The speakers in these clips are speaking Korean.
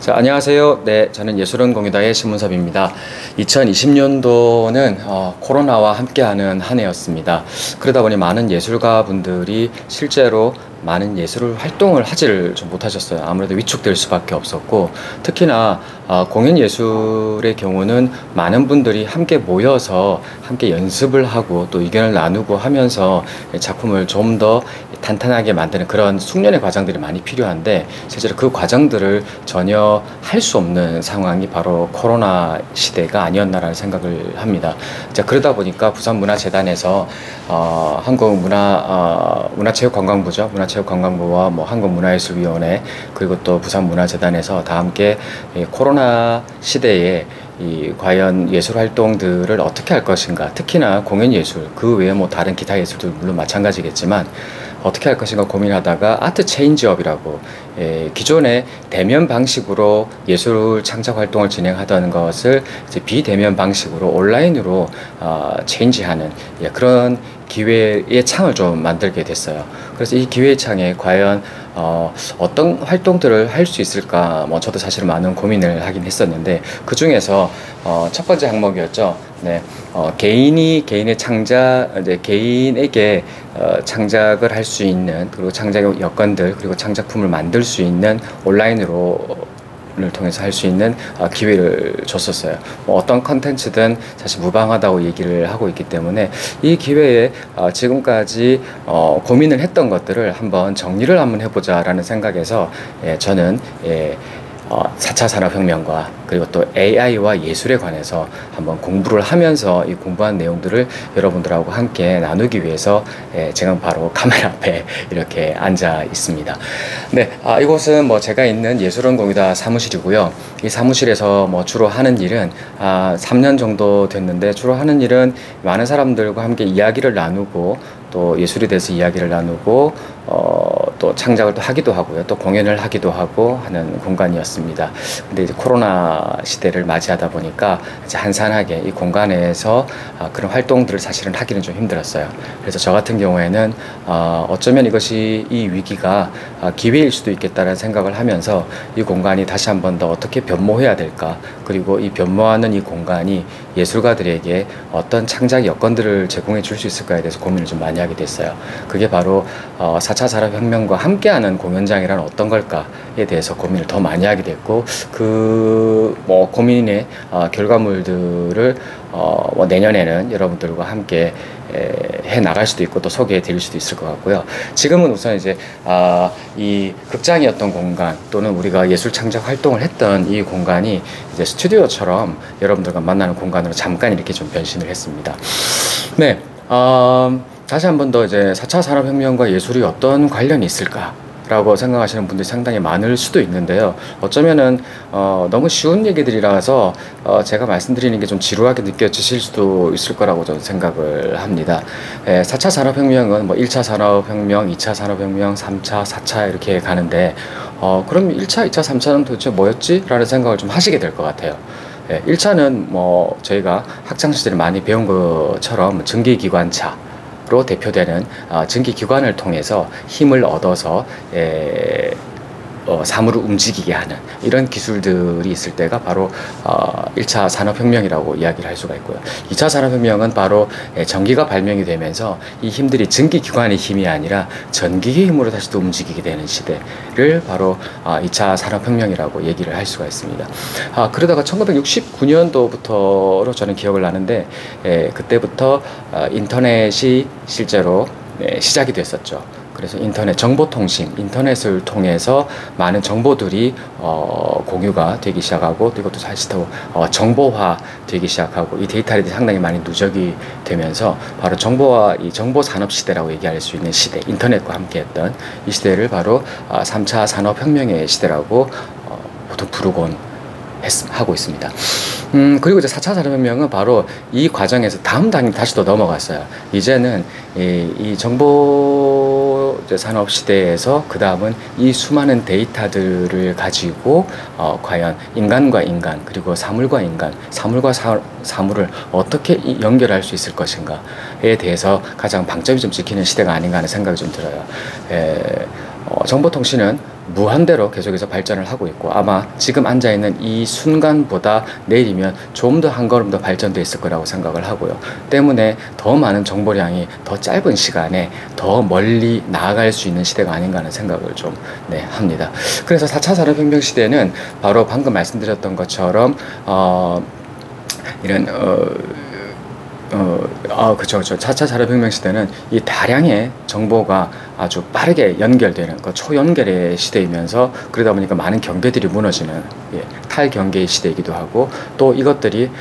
자, 안녕하세요. 네, 저는 예술은 공유다의 신문섭입니다. 2020년도는 코로나와 함께하는 한 해였습니다. 그러다 보니 많은 예술가 분들이 실제로 많은 예술 활동을 하지를 좀 못하셨어요. 아무래도 위축될 수밖에 없었고, 특히나 공연 예술의 경우는 많은 분들이 함께 모여서 함께 연습을 하고 또 의견을 나누고 하면서 작품을 좀 더 탄탄하게 만드는 그런 숙련의 과정들이 많이 필요한데, 실제로 그 과정들을 전혀 할 수 없는 상황이 바로 코로나 시대가 아니었나라는 생각을 합니다. 자, 그러다 보니까 부산문화재단에서 문화체육관광부죠. 문화체육관광부와 한국문화예술위원회, 그리고 또 부산문화재단에서 다 함께 코로나 시대에 과연 예술 활동들을 어떻게 할 것인가, 특히나 공연 예술, 그 외에 다른 기타 예술도 물론 마찬가지겠지만 어떻게 할 것인가 고민하다가 아트 체인지업이라고, 기존의 대면 방식으로 예술 창작 활동을 진행하던 것을 이제 비대면 방식으로 온라인으로 체인지하는 그런 기회의 창을 좀 만들게 됐어요. 그래서 이 기회의 창에 과연 어떤 활동들을 할 수 있을까, 저도 사실 많은 고민을 하긴 했었는데, 그 중에서 첫 번째 항목이었죠. 네, 개인의 개인에게 창작을 할 수 있는, 그리고 창작 여건들, 그리고 창작품을 만들 수 있는 온라인으로 를 통해서 할 수 있는 기회를 줬었어요. 어떤 컨텐츠든 사실 무방하다고 얘기를 하고 있기 때문에 이 기회에 지금까지 고민을 했던 것들을 한번 정리를 한번 해보자라는 생각에서 저는 4차 산업혁명과 그리고 또 AI와 예술에 관해서 한번 공부를 하면서 이 공부한 내용들을 여러분들하고 함께 나누기 위해서 지금 바로 카메라 앞에 이렇게 앉아 있습니다. 네, 이곳은 제가 있는 예술은 공유다 사무실이고요. 이 사무실에서 주로 하는 일은 3년 정도 됐는데, 주로 하는 일은 많은 사람들과 함께 이야기를 나누고 또 예술에 대해서 이야기를 나누고 또 창작을 또 하기도 하고요. 또 공연을 하기도 하고 하는 공간이었습니다. 근데 이제 코로나 시대를 맞이하다 보니까 이제 한산하게 이 공간에서 그런 활동들을 사실은 하기는 좀 힘들었어요. 그래서 저 같은 경우에는 어쩌면 이것이, 이 위기가 기회일 수도 있겠다는 생각을 하면서 이 공간이 다시 한 번 더 어떻게 변모해야 될까, 그리고 이 변모하는 이 공간이 예술가들에게 어떤 창작 여건들을 제공해 줄 수 있을까에 대해서 고민을 좀 많이 하게 됐어요. 그게 바로 4차 산업혁명과 함께하는 공연장이란 어떤 걸까에 대해서 고민을 더 많이 하게 됐고, 그 고민의 결과물들을 내년에는 여러분들과 함께 해 나갈 수도 있고 또 소개해 드릴 수도 있을 것 같고요. 지금은 우선 이제 이 극장이었던 공간, 또는 우리가 예술 창작 활동을 했던 이 공간이 이제 스튜디오처럼 여러분들과 만나는 공간으로 잠깐 이렇게 좀 변신을 했습니다. 네, 다시 한 번 더 이제 4차 산업혁명과 예술이 어떤 관련이 있을까 라고 생각하시는 분들이 상당히 많을 수도 있는데요. 어쩌면은 너무 쉬운 얘기들이라서 제가 말씀드리는 게 좀 지루하게 느껴지실 수도 있을 거라고 저는 생각을 합니다. 4차 산업혁명은 1차 산업혁명, 2차 산업혁명, 3차, 4차 이렇게 가는데, 그럼 1차, 2차, 3차는 도대체 뭐였지? 라는 생각을 좀 하시게 될 것 같아요. 1차는 저희가 학창시절에 많이 배운 것처럼 증기기관차 로 대표되는 증기기관을 통해서 힘을 얻어서 사물을 움직이게 하는 이런 기술들이 있을 때가 바로 1차 산업혁명이라고 이야기를 할 수가 있고요. 2차 산업혁명은 바로 전기가 발명이 되면서 이 힘들이 증기기관의 힘이 아니라 전기의 힘으로 다시 또 움직이게 되는 시대를 바로 2차 산업혁명이라고 얘기를 할 수가 있습니다. 그러다가 1969년도부터로 저는 기억을 나는데, 그때부터 인터넷이 실제로 시작이 됐었죠. 그래서 정보통신, 인터넷을 통해서 많은 정보들이 공유가 되기 시작하고, 또 이것도 사실 더 정보화 되기 시작하고, 이 데이터들이 상당히 많이 누적이 되면서 바로 이 정보산업 시대라고 얘기할 수 있는 시대, 인터넷과 함께했던 이 시대를 바로 3차 산업혁명의 시대라고 보통 부르곤 하고 있습니다. 그리고 이제 4차 산업혁명은 바로 이 과정에서 다음 단계 다시 또 넘어갔어요. 이제는 이 정보 산업 시대에서 그 다음은 이 수많은 데이터들을 가지고 과연 인간과 인간, 그리고 사물과 인간, 사물과 사물을 어떻게 연결할 수 있을 것인가에 대해서 가장 방점이 좀 찍히는 시대가 아닌가 하는 생각이 좀 들어요. 정보통신은 무한대로 계속해서 발전을 하고 있고, 아마 지금 앉아있는 이 순간보다 내일이면 좀 더 한 걸음 더 발전돼 있을 거라고 생각을 하고요. 때문에 더 많은 정보량이 더 짧은 시간에 더 멀리 나아갈 수 있는 시대가 아닌가 하는 생각을 좀 합니다. 그래서 4차 산업혁명 시대는 바로 방금 말씀드렸던 것처럼 이런 그쵸. 4차 산업혁명 시대는 이 다량의 정보가 아주 빠르게 연결되는 그 초연결의 시대이면서, 그러다 보니까 많은 경계들이 무너지는 탈경계의 시대이기도 하고, 또 이것들이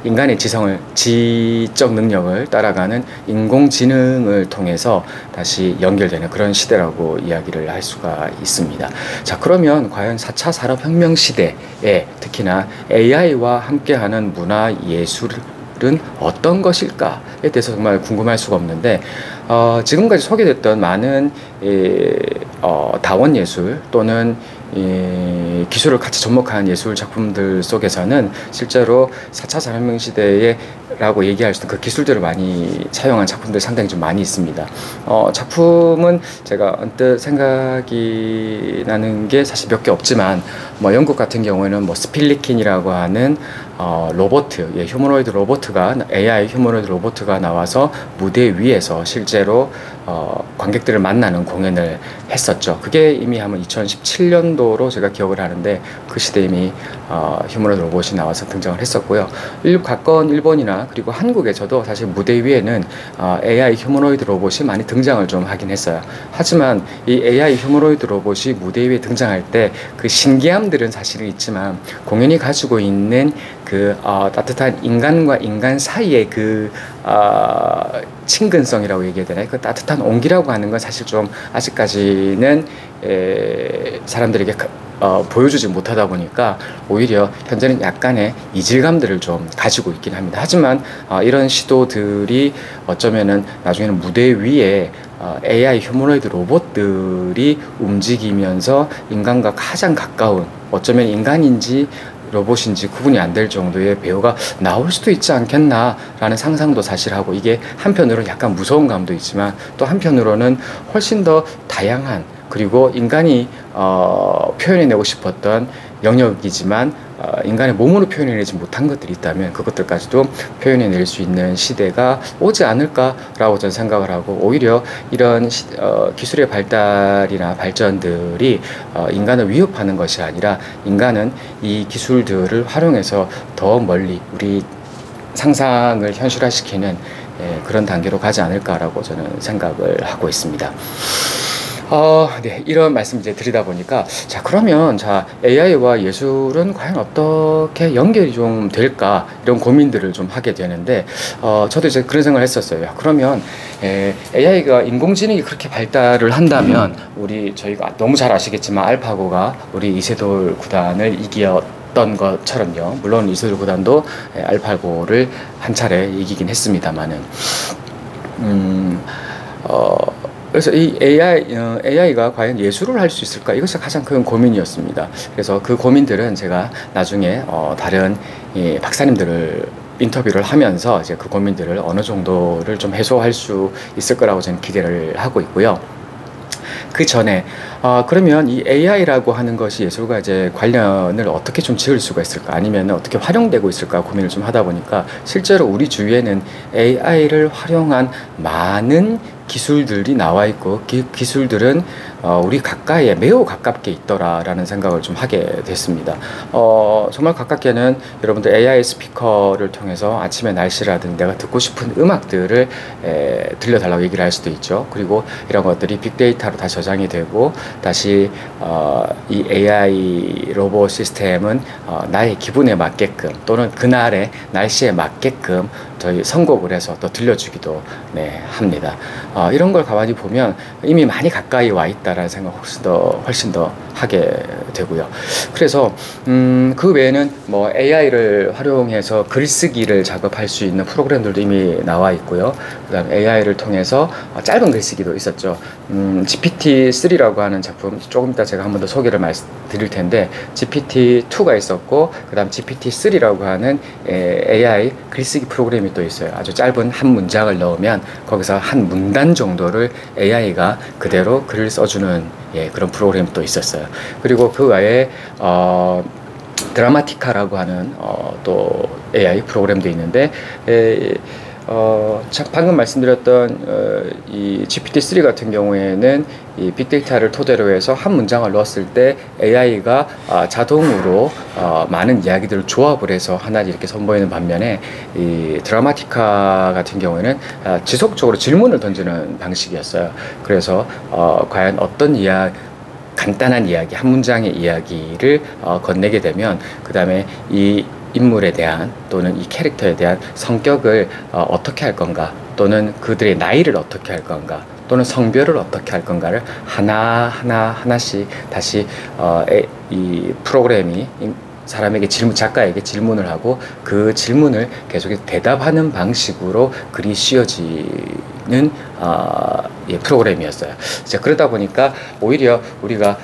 인간의 지적 능력을 따라가는 인공지능을 통해서 다시 연결되는 그런 시대라고 이야기를 할 수가 있습니다. 자, 그러면 과연 4차 산업혁명 시대에 특히나 AI와 함께하는 문화 예술을 어떤 것일까에 대해서 정말 궁금할 수가 없는데, 지금까지 소개됐던 많은 다원 예술 또는 기술을 같이 접목한 예술 작품들 속에서는 실제로 4차 산업혁명 시대에 라고 얘기할 수 있는 그 기술들을 많이 사용한 작품들이 상당히 좀 많이 있습니다. 작품은 제가 언뜻 생각이 나는 게 사실 몇 개 없지만, 영국 같은 경우에는 스필리킨이라고 하는 휴머노이드 로보트가, AI 휴머노이드 로보트가 나와서 무대 위에서 실제로 관객들을 만나는 공연을 했었죠. 그게 이미 한 2017년도로 제가 기억을 하는데, 그 시대에 이미 휴머노이드 로봇이 나와서 등장을 했었고요. 가까운 일본이나 그리고 한국에서도 사실 무대 위에는 AI 휴머노이드 로봇이 많이 등장을 좀 하긴 했어요. 하지만 이 AI 휴머노이드 로봇이 무대 위에 등장할 때 그 신기함들은 사실은 있지만, 공연이 가지고 있는 그 따뜻한 인간과 인간 사이의 그 친근성이라고 얘기해야 되나요? 그 따뜻한 온기라고 하는 건 사실 좀 아직까지는 사람들에게 보여주지 못하다 보니까 오히려 현재는 약간의 이질감들을 좀 가지고 있긴 합니다. 하지만 이런 시도들이 어쩌면은 나중에는 무대 위에 AI 휴머노이드 로봇들이 움직이면서 인간과 가장 가까운, 어쩌면 인간인지 로봇인지 구분이 안 될 정도의 배우가 나올 수도 있지 않겠나라는 상상도 사실 하고, 이게 한편으로는 약간 무서운 감도 있지만 또 한편으로는 훨씬 더 다양한, 그리고 인간이 표현해내고 싶었던 영역이지만 인간의 몸으로 표현해내지 못한 것들이 있다면 그것들까지도 표현해낼 수 있는 시대가 오지 않을까라고 저는 생각을 하고, 오히려 이런 기술의 발달이나 발전들이 인간을 위협하는 것이 아니라, 인간은 이 기술들을 활용해서 더 멀리 우리 상상을 현실화시키는 그런 단계로 가지 않을까라고 저는 생각을 하고 있습니다. 네, 이런 말씀 이제 드리다 보니까, 자, 그러면, AI와 예술은 과연 어떻게 연결이 좀 될까? 이런 고민들을 좀 하게 되는데, 저도 이제 그런 생각을 했었어요. 그러면, AI가 인공지능이 그렇게 발달을 한다면, 저희가 너무 잘 아시겠지만, 알파고가 우리 이세돌 구단을 이겼던 것처럼요. 물론 이세돌 구단도 알파고를 한 차례 이기긴 했습니다만은, 그래서 이 AI가 과연 예술을 할 수 있을까? 이것이 가장 큰 고민이었습니다. 그래서 그 고민들은 제가 나중에 다른 박사님들을 인터뷰를 하면서 이제 그 고민들을 어느 정도를 좀 해소할 수 있을 거라고 저는 기대를 하고 있고요. 그 전에 그러면 이 AI라고 하는 것이 예술과 이제 관련을 어떻게 좀 지을 수가 있을까, 아니면 어떻게 활용되고 있을까 고민을 좀 하다 보니까, 실제로 우리 주위에는 AI를 활용한 많은 기술들이 나와 있고, 기술들은 우리 가까이에 매우 가깝게 있더라라는 생각을 좀 하게 됐습니다. 정말 가깝게는 여러분들 AI 스피커를 통해서 아침의 날씨라든지 내가 듣고 싶은 음악들을 들려달라고 얘기를 할 수도 있죠. 그리고 이런 것들이 빅데이터로 다 저장이 되고, 다시 이 AI 로봇 시스템은 나의 기분에 맞게끔 또는 그날의 날씨에 맞게끔 저희 선곡을 해서 또 들려주기도 합니다. 이런 걸 가만히 보면 이미 많이 가까이 와 있다라는 생각 훨씬 더 하게 되고요. 그래서 그 외에는 뭐 AI를 활용해서 글쓰기를 작업할 수 있는 프로그램들도 이미 나와 있고요. 그다음 AI를 통해서 짧은 글쓰기도 있었죠. GPT-3라고 하는 작품, 조금 이따 제가 한 번 더 소개를 드릴 텐데, GPT-2가 있었고, 그다음 GPT-3라고 하는 AI 글쓰기 프로그램이 또 있어요. 아주 짧은 한 문장을 넣으면 거기서 한 문단 정도를 AI가 그대로 글을 써주는 그런 프로그램이 또 있었어요. 그리고 그 외에 드라마티카라고 하는 또 AI 프로그램도 있는데, 방금 말씀드렸던 이 GPT-3 같은 경우에는 이 빅데이터를 토대로 해서 한 문장을 넣었을 때 AI가 자동으로 많은 이야기들을 조합을 해서 하나를 이렇게 선보이는 반면에, 이 드라마티카 같은 경우에는 지속적으로 질문을 던지는 방식이었어요. 그래서 과연 어떤 간단한 이야기, 한 문장의 이야기를 건네게 되면, 그 다음에 이 인물에 대한 또는 이 캐릭터에 대한 성격을 어떻게 할 건가, 또는 그들의 나이를 어떻게 할 건가, 또는 성별을 어떻게 할 건가를 하나씩 다시 이 프로그램이 사람에게 작가에게 질문을 하고 그 질문을 계속해서 대답하는 방식으로 글이 씌워지는 프로그램이었어요. 이제 그러다 보니까 오히려 우리가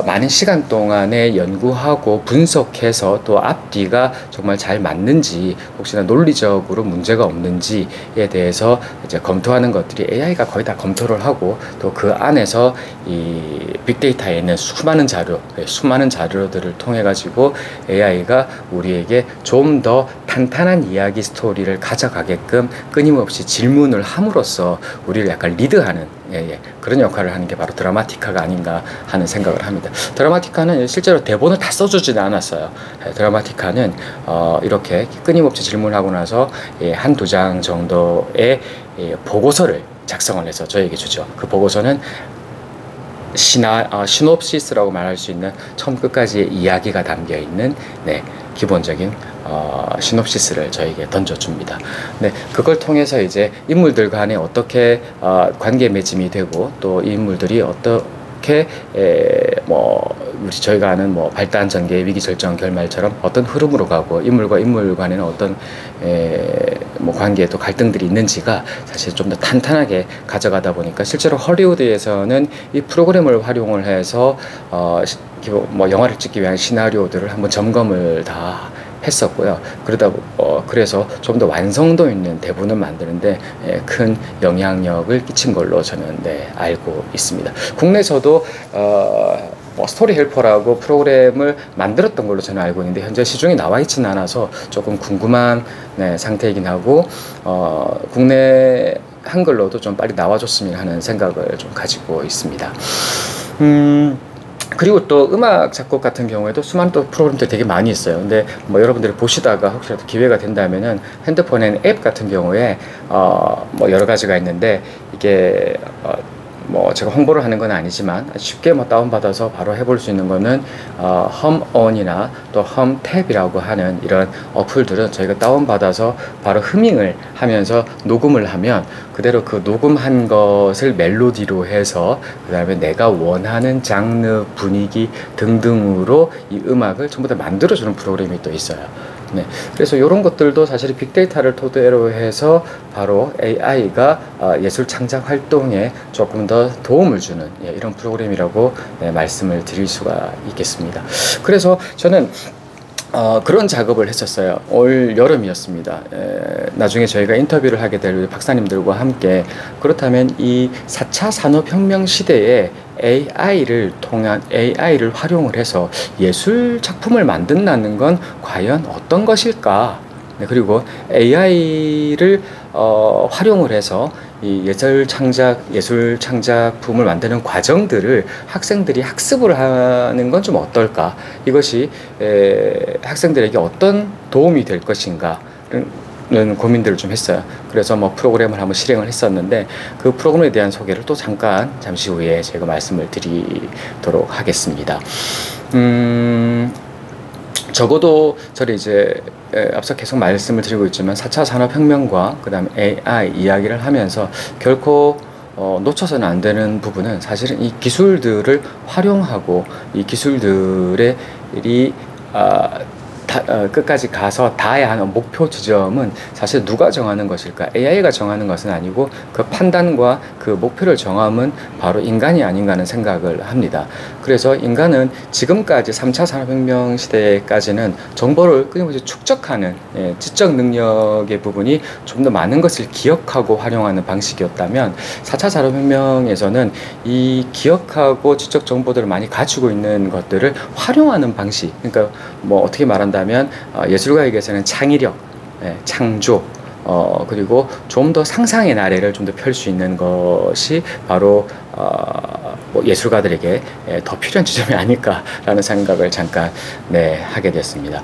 많은 시간 동안에 연구하고 분석해서 또 앞뒤가 정말 잘 맞는지, 혹시나 논리적으로 문제가 없는지에 대해서 이제 검토하는 것들이 AI가 거의 다 검토를 하고, 또 그 안에서 이 빅데이터에 있는 수많은 자료들을 통해 가지고 AI가 우리에게 좀 더 탄탄한 이야기 스토리를 가져가게끔 끊임없이 질문을 함으로써 우리를 약간 리드하는 그런 역할을 하는 게 바로 드라마티카가 아닌가 하는 생각을 합니다. 드라마티카는 실제로 대본을 다 써주지는 않았어요. 드라마티카는 이렇게 끊임없이 질문하고 나서 한두 장 정도의 보고서를 작성을 해서 저에게 주죠. 그 보고서는 시놉시스라고 말할 수 있는 처음 끝까지의 이야기가 담겨 있는 기본적인 시놉시스를 저에게 던져줍니다. 네, 그걸 통해서 이제 인물들 간에 어떻게 관계 맺음이 되고, 또 이 인물들이 어떻게 저희가 아는 발단, 전개, 위기, 절정, 결말처럼 어떤 흐름으로 가고, 인물과 인물 간에는 어떤 관계에 또 갈등들이 있는지가 사실 좀 더 탄탄하게 가져가다 보니까, 실제로 헐리우드에서는 이 프로그램을 활용을 해서 영화를 찍기 위한 시나리오들을 한번 점검을 다 했었고요. 그래서 좀 더 완성도 있는 대본을 만드는데 큰 영향력을 끼친 걸로 저는 알고 있습니다. 국내에서도 스토리 헬퍼라고 프로그램을 만들었던 걸로 저는 알고 있는데, 현재 시중에 나와 있지는 않아서 조금 궁금한 상태이긴 하고, 국내 한글로도 좀 빨리 나와줬으면 하는 생각을 좀 가지고 있습니다. 그리고 또 음악 작곡 같은 경우에도 수많은 또 프로그램들이 되게 많이 있어요. 근데 여러분들이 보시다가 혹시라도 기회가 된다면은 핸드폰에는 앱 같은 경우에 여러 가지가 있는데, 이게 제가 홍보를 하는 건 아니지만 쉽게 다운받아서 바로 해볼 수 있는 거는 험온이나 또 험탭이라고 하는 이런 어플들은 저희가 다운받아서 바로 흐밍을 하면서 녹음을 하면 그대로 그 녹음한 것을 멜로디로 해서 그 다음에 내가 원하는 장르, 분위기 등등으로 이 음악을 전부 다 만들어주는 프로그램이 또 있어요. 그래서 이런 것들도 사실 빅데이터를 토대로 해서 바로 AI가 예술 창작 활동에 조금 더 도움을 주는 이런 프로그램이라고 말씀을 드릴 수가 있겠습니다. 그래서 저는 그런 작업을 했었어요. 올 여름이었습니다. 나중에 저희가 인터뷰를 하게 될 박사님들과 함께, 그렇다면 이 4차 산업혁명 시대에 AI를 활용을 해서 예술 작품을 만든다는 건 과연 어떤 것일까? 그리고 AI를 활용을 해서 이 예술 창작품을 만드는 과정들을 학생들이 학습을 하는 건 좀 어떨까? 이것이 학생들에게 어떤 도움이 될 것인가? 는 고민들을 좀 했어요. 그래서 프로그램을 한번 실행을 했었는데, 그 프로그램에 대한 소개를 또 잠시 후에 제가 말씀을 드리도록 하겠습니다. 적어도 저를 이제 앞서 계속 말씀을 드리고 있지만 4차 산업혁명과 그 다음에 AI 이야기를 하면서 결코 놓쳐서는 안 되는 부분은 사실은 이 기술들을 활용하고 이 기술들의 끝까지 가서 닿아야 하는 목표 지점은 사실 누가 정하는 것일까? AI가 정하는 것은 아니고 그 판단과 그 목표를 정함은 바로 인간이 아닌가 하는 생각을 합니다. 그래서 인간은 지금까지 3차 산업혁명 시대까지는 정보를 끊임없이 축적하는 지적 능력의 부분이 좀 더 많은 것을 기억하고 활용하는 방식이었다면 4차 산업혁명에서는 이 기억하고 지적 정보들을 많이 가지고 있는 것들을 활용하는 방식, 그러니까 뭐 어떻게 말한다면 예술가에게서는 창의력, 창조, 그리고 좀 더 상상의 나래를 좀 더 펼 수 있는 것이 바로 뭐 예술가들에게 더 필요한 지점이 아닐까라는 생각을 잠깐 하게 됐습니다.